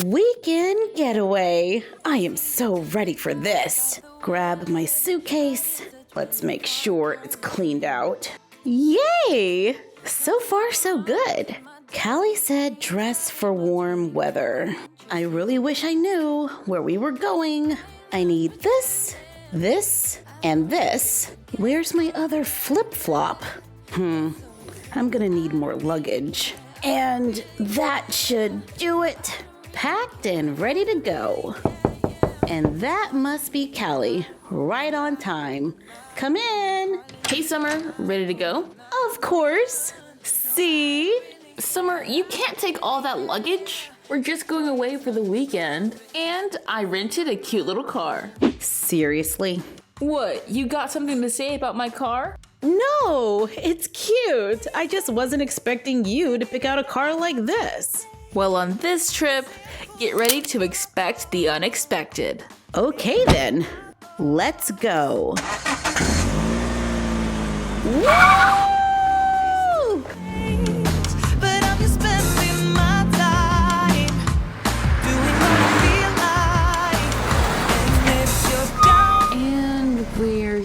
Weekend getaway. I am so ready for this. Grab my suitcase. Let's make sure it's cleaned out. Yay! So far, so good. Callie said dress for warm weather. I really wish I knew where we were going. I need this, and this. Where's my other flip-flop? I'm gonna need more luggage. And that should do it. Packed and ready to go. And that must be Callie, right on time. Come in. Hey, Summer, ready to go? Of course. See? Summer, you can't take all that luggage. We're just going away for the weekend, and I rented a cute little car. Seriously? What, you got something to say about my car? No, it's cute. I just wasn't expecting you to pick out a car like this. Well, on this trip, get ready to expect the unexpected. Okay then, let's go. Woo!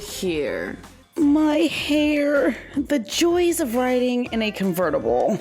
Here. My hair. The joys of riding in a convertible.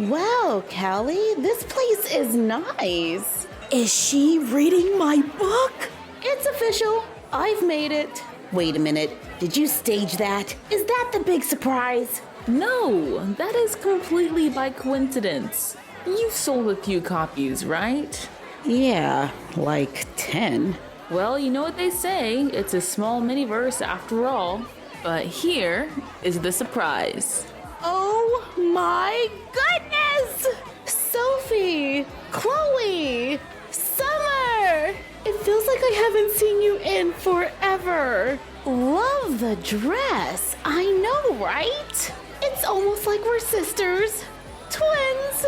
Wow, Callie, this place is nice. Is she reading my book? It's official. I've made it. Wait a minute. Did you stage that? Is that the big surprise? No, that is completely by coincidence. You sold a few copies, right? Yeah, like 10. Well, you know what they say, it's a small mini-verse after all. But here is the surprise. Oh my goodness! Sophie! Chloe! Summer! It feels like I haven't seen you in forever. Love the dress. I know, right? It's almost like we're sisters. Twins.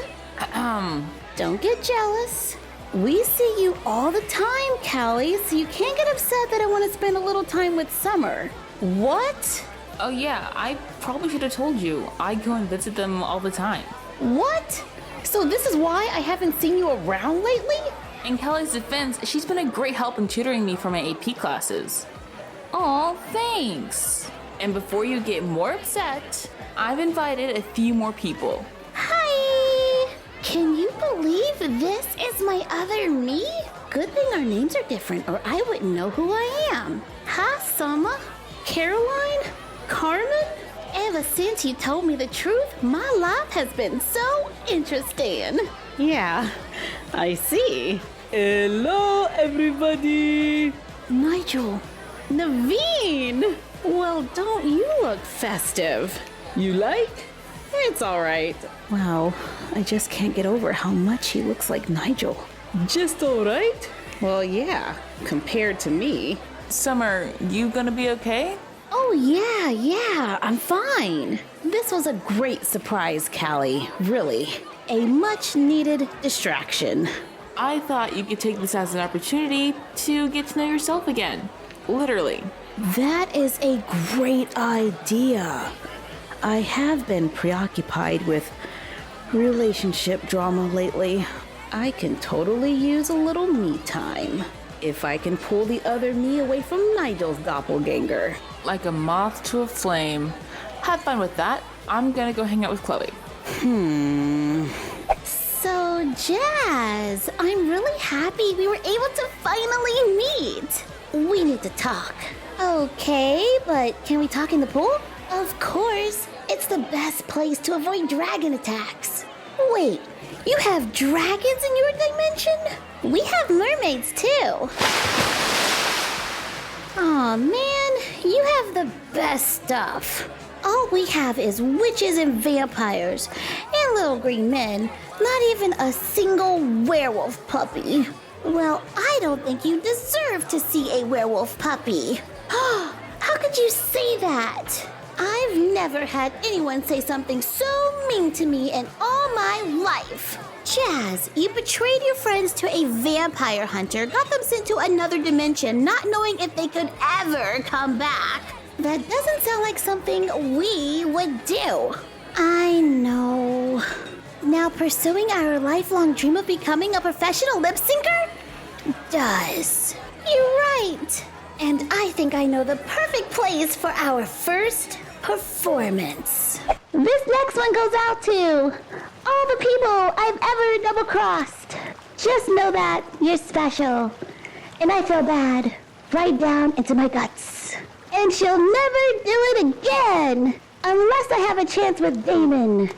Don't get jealous. We see you all the time, Callie, so you can't get upset that I want to spend a little time with Summer. What? Oh yeah, I probably should have told you. I go and visit them all the time. What? So this is why I haven't seen you around lately? In Kelly's defense, she's been a great help in tutoring me for my AP classes. Aw, thanks. And before you get more upset, I've invited a few more people. Hi! Can you believe this is my other me? Good thing our names are different or I wouldn't know who I am. Hi, Summer. Caroline? Carmen? Ever since you told me the truth, my life has been so interesting. Yeah, I see. Hello, everybody. Nigel. Naveen. Well, don't you look festive? You like? It's all right. Wow, I just can't get over how much he looks like Nigel. Just all right? Well, yeah, compared to me. Summer, you gonna be okay? Oh, yeah, I'm fine. This was a great surprise, Callie, really. A much-needed distraction. I thought you could take this as an opportunity to get to know yourself again. Literally. That is a great idea. I have been preoccupied with relationship drama lately. I can totally use a little me time. If I can pull the other me away from Nigel's doppelganger. Like a moth to a flame. Have fun with that. I'm gonna go hang out with Chloe. So, Jazz, I'm really happy we were able to finally meet. We need to talk. Okay, but can we talk in the pool? Of course. It's the best place to avoid dragon attacks. Wait, you have dragons in your dimension? We have mermaids too. Aw, man, you have the best stuff. All we have is witches and vampires and little green men. Not even a single werewolf puppy. Well, I don't think you deserve to see a werewolf puppy. How could you say that? I've never had anyone say something so mean to me in all my life. Jazz, you betrayed your friends to a vampire hunter, got them sent to another dimension, not knowing if they could ever come back. That doesn't sound like something we would do. I know. Now pursuing our lifelong dream of becoming a professional lip syncer does. You're right. And I think I know the perfect place for our first performance. This next one goes out to all the people I've ever double-crossed. Just know that you're special. And I feel bad right down into my guts. And she'll never do it again unless I have a chance with Damon.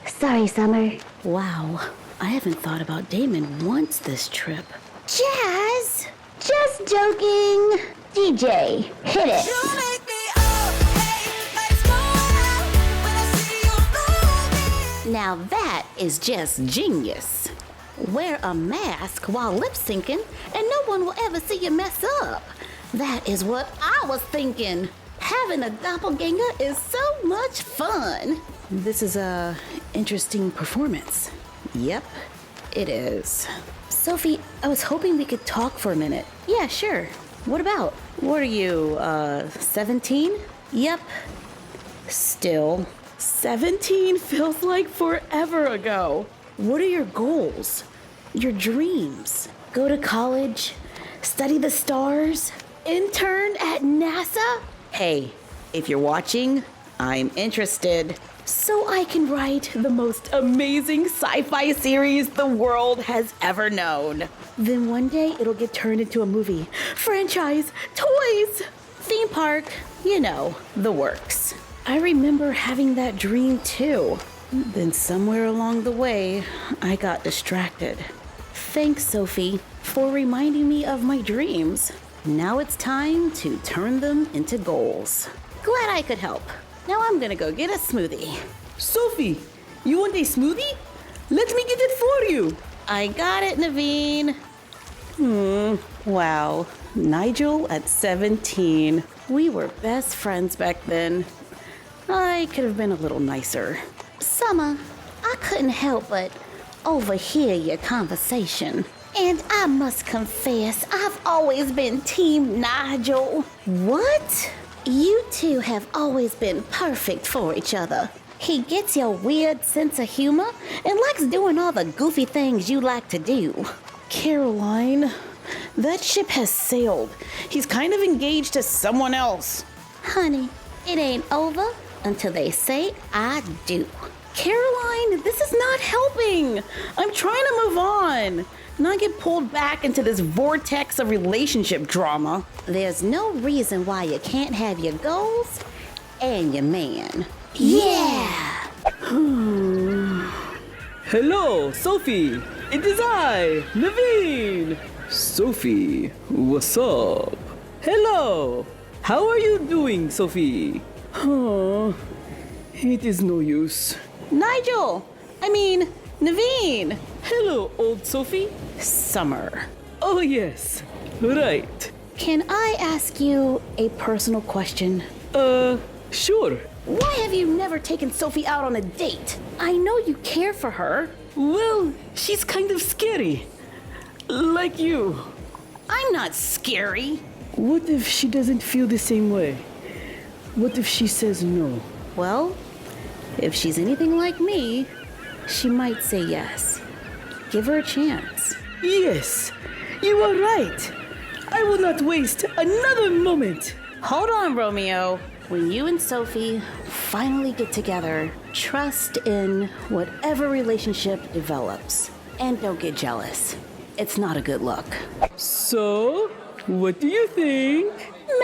Sorry, Summer. Wow, I haven't thought about Damon once this trip. Jazz! Just joking. DJ, hit it. Now that is just genius. Wear a mask while lip syncing and no one will ever see you mess up. That is what I was thinking. Having a doppelganger is so much fun. This is a interesting performance. Yep, it is. Sophie, I was hoping we could talk for a minute. Yeah, sure. What about? What are you, 17? Yep. Still. 17 feels like forever ago. What are your goals? Your dreams? Go to college? Study the stars? Intern at NASA? Hey, if you're watching, I'm interested. So I can write the most amazing sci-fi series the world has ever known. Then one day it'll get turned into a movie, franchise, toys, theme park, you know, the works. I remember having that dream too. Then somewhere along the way, I got distracted. Thanks, Sophie, for reminding me of my dreams. Now it's time to turn them into goals. Glad I could help. Now I'm gonna go get a smoothie. Sophie, you want a smoothie? Let me get it for you. I got it, Naveen. Wow. Nigel at 17. We were best friends back then. I could have been a little nicer. Summer, I couldn't help but overhear your conversation. And I must confess, I've always been Team Nigel. What? You two have always been perfect for each other. He gets your weird sense of humor and likes doing all the goofy things you like to do. Caroline, that ship has sailed. He's kind of engaged to someone else. Honey, it ain't over until they say I do. Caroline, this is not helping. I'm trying to move on, not get pulled back into this vortex of relationship drama. There's no reason why you can't have your goals and your man. Yeah! Hello, Sophie. It is I, Naveen. Sophie, what's up? Hello. How are you doing, Sophie? Oh, it is no use. Nigel! Naveen! Hello, old Sophie. Summer. Oh, yes. Right. Can I ask you a personal question? Sure. Why have you never taken Sophie out on a date? I know you care for her. Well, she's kind of scary. Like you. I'm not scary. What if she doesn't feel the same way? What if she says no? Well, if she's anything like me, she might say yes. Give her a chance. Yes, you are right. I will not waste another moment. Hold on, Romeo. When you and Sophie finally get together, trust in whatever relationship develops. And don't get jealous. It's not a good look. So, what do you think?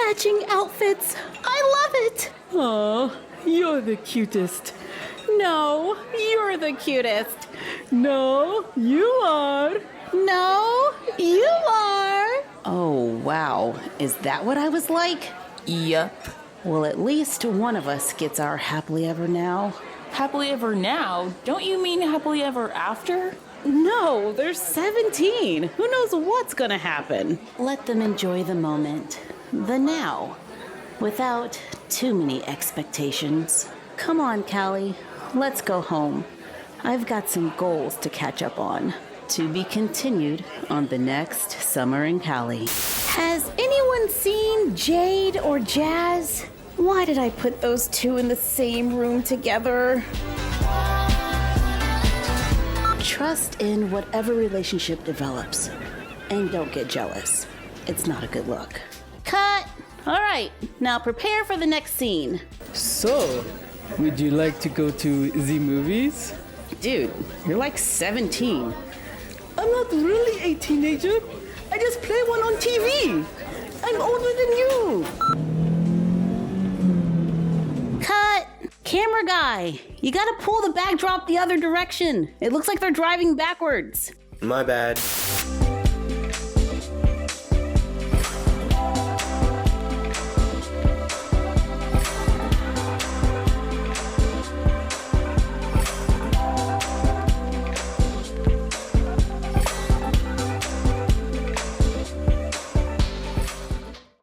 Matching outfits. I love it. Aw, you're the cutest. No, you're the cutest. No, you are. No, you are. Oh, wow. Is that what I was like? Yup. Well, at least one of us gets our happily ever now. Happily ever now? Don't you mean happily ever after? No, they're 17. Who knows what's gonna happen? Let them enjoy the moment, the now, without too many expectations. Come on, Cali. Let's go home. I've got some goals to catch up on. To be continued on the next Sommer and Cali. Has anyone seen Jade or Jazz? Why Why did I put those two in the same room together? Trust in whatever relationship develops. And don't get jealous. It's not a good look. Cut! All right, now prepare for the next scene. So, would you like to go to the movies? Dude, you're like 17. I'm not really a teenager. I just play one on TV. I'm older than you. Cut! Camera guy, you gotta pull the backdrop the other direction. It looks like they're driving backwards. My bad.